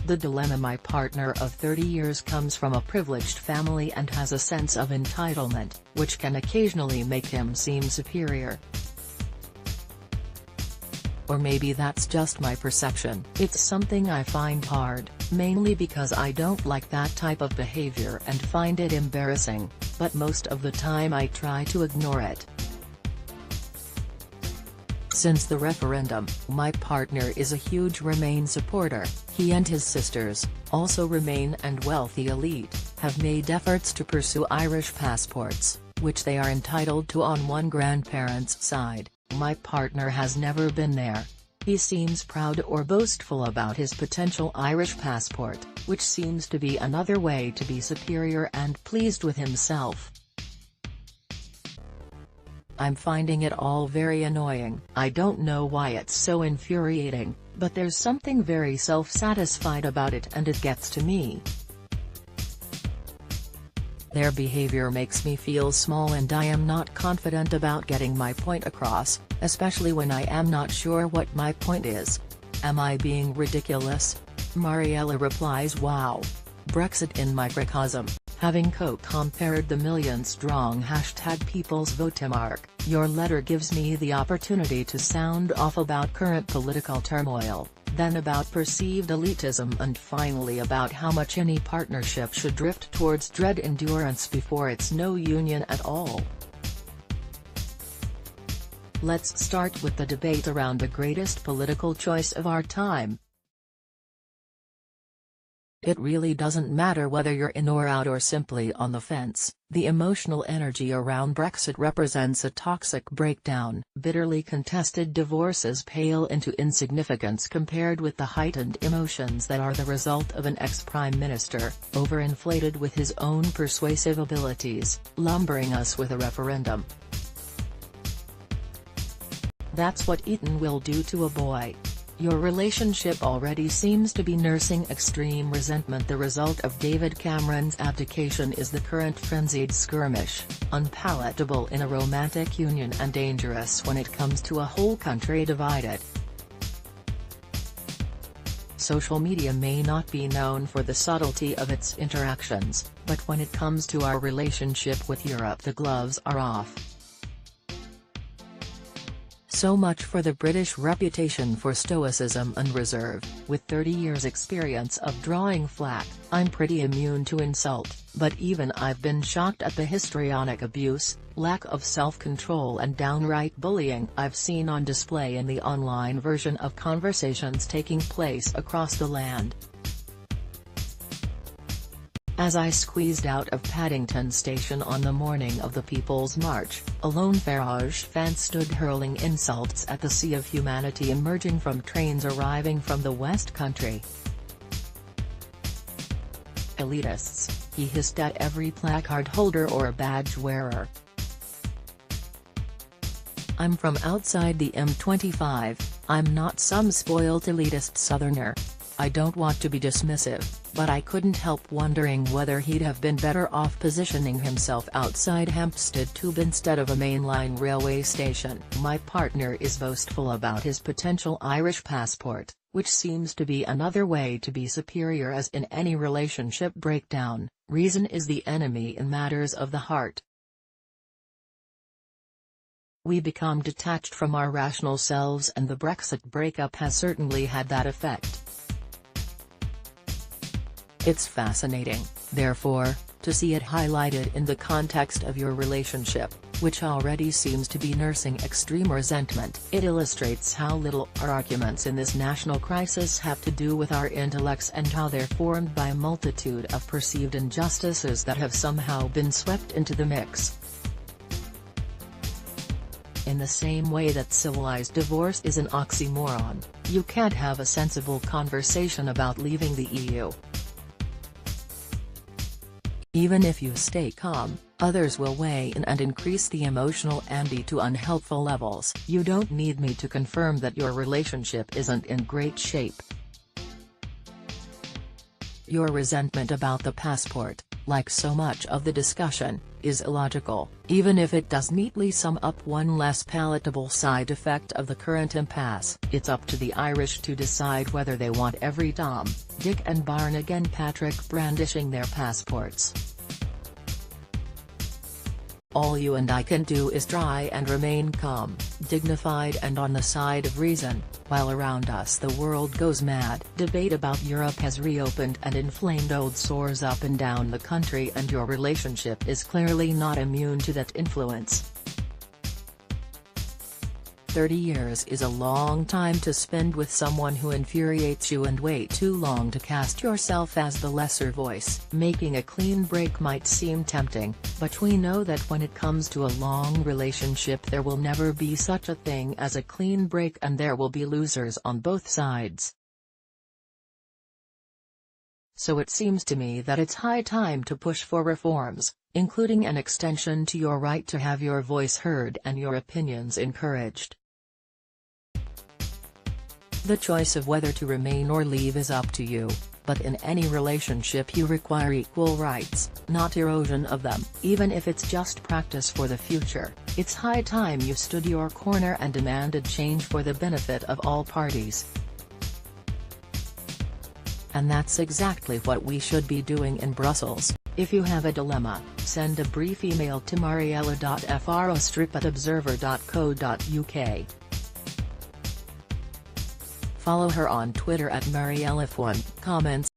The dilemma: my partner of 30 years comes from a privileged family and has a sense of entitlement, which can occasionally make him seem superior. Or maybe that's just my perception. It's something I find hard, mainly because I don't like that type of behavior and find it embarrassing, but most of the time I try to ignore it. Since the referendum, my partner is a huge Remain supporter. He and his sisters, also Remain and wealthy elite, have made efforts to pursue Irish passports, which they are entitled to on one grandparent's side. My partner has never been there. He seems proud or boastful about his potential Irish passport, which seems to be another way to be superior and pleased with himself. I'm finding it all very annoying. I don't know why it's so infuriating, but there's something very self-satisfied about it and it gets to me. Their behavior makes me feel small and I am not confident about getting my point across, especially when I am not sure what my point is. Am I being ridiculous? Mariella replies, wow. Brexit in microcosm. Having co-compared the million-strong #People's Vote to Mark, your letter gives me the opportunity to sound off about current political turmoil, then about perceived elitism and finally about how much any partnership should drift towards dread endurance before it's no union at all. Let's start with the debate around the greatest political choice of our time. It really doesn't matter whether you're in or out or simply on the fence, the emotional energy around Brexit represents a toxic breakdown. Bitterly contested divorces pale into insignificance compared with the heightened emotions that are the result of an ex-prime minister, overinflated with his own persuasive abilities, lumbering us with a referendum. That's what Eton will do to a boy. Your relationship already seems to be nursing extreme resentment. The result of David Cameron's abdication is the current frenzied skirmish, unpalatable in a romantic union and dangerous when it comes to a whole country divided. Social media may not be known for the subtlety of its interactions, but when it comes to our relationship with Europe the gloves are off. So much for the British reputation for stoicism and reserve. With 30 years' experience of drawing flat, I'm pretty immune to insult, but even I've been shocked at the histrionic abuse, lack of self-control and downright bullying I've seen on display in the online version of conversations taking place across the land. As I squeezed out of Paddington Station on the morning of the People's March, a lone Farage fan stood hurling insults at the sea of humanity emerging from trains arriving from the West Country. Elitists, he hissed at every placard holder or badge wearer. I'm from outside the M25, I'm not some spoiled elitist southerner. I don't want to be dismissive, but I couldn't help wondering whether he'd have been better off positioning himself outside Hampstead Tube instead of a mainline railway station. My partner is boastful about his potential Irish passport, which seems to be another way to be superior. As in any relationship breakdown, reason is the enemy in matters of the heart. We become detached from our rational selves, and the Brexit breakup has certainly had that effect. It's fascinating, therefore, to see it highlighted in the context of your relationship, which already seems to be nursing extreme resentment. It illustrates how little our arguments in this national crisis have to do with our intellects and how they're formed by a multitude of perceived injustices that have somehow been swept into the mix. In the same way that civilized divorce is an oxymoron, you can't have a sensible conversation about leaving the EU. Even if you stay calm, others will weigh in and increase the emotional ante to unhelpful levels. You don't need me to confirm that your relationship isn't in great shape. Your resentment about the passport, like so much of the discussion, is illogical, even if it does neatly sum up one less palatable side effect of the current impasse. It's up to the Irish to decide whether they want every Tom, Dick and Barn again Patrick brandishing their passports. All you and I can do is try and remain calm, dignified and on the side of reason, while around us the world goes mad. Debate about Europe has reopened and inflamed old sores up and down the country, and your relationship is clearly not immune to that influence. 30 years is a long time to spend with someone who infuriates you, and way too long to cast yourself as the lesser voice. Making a clean break might seem tempting, but we know that when it comes to a long relationship there will never be such a thing as a clean break, and there will be losers on both sides. So it seems to me that it's high time to push for reforms, including an extension to your right to have your voice heard and your opinions encouraged. The choice of whether to remain or leave is up to you, but in any relationship you require equal rights, not erosion of them. Even if it's just practice for the future, it's high time you stood your corner and demanded change for the benefit of all parties. And that's exactly what we should be doing in Brussels. If you have a dilemma, send a brief email to mariella.frostrip@observer.co.uk. Follow her on Twitter @MariellaF1. Comments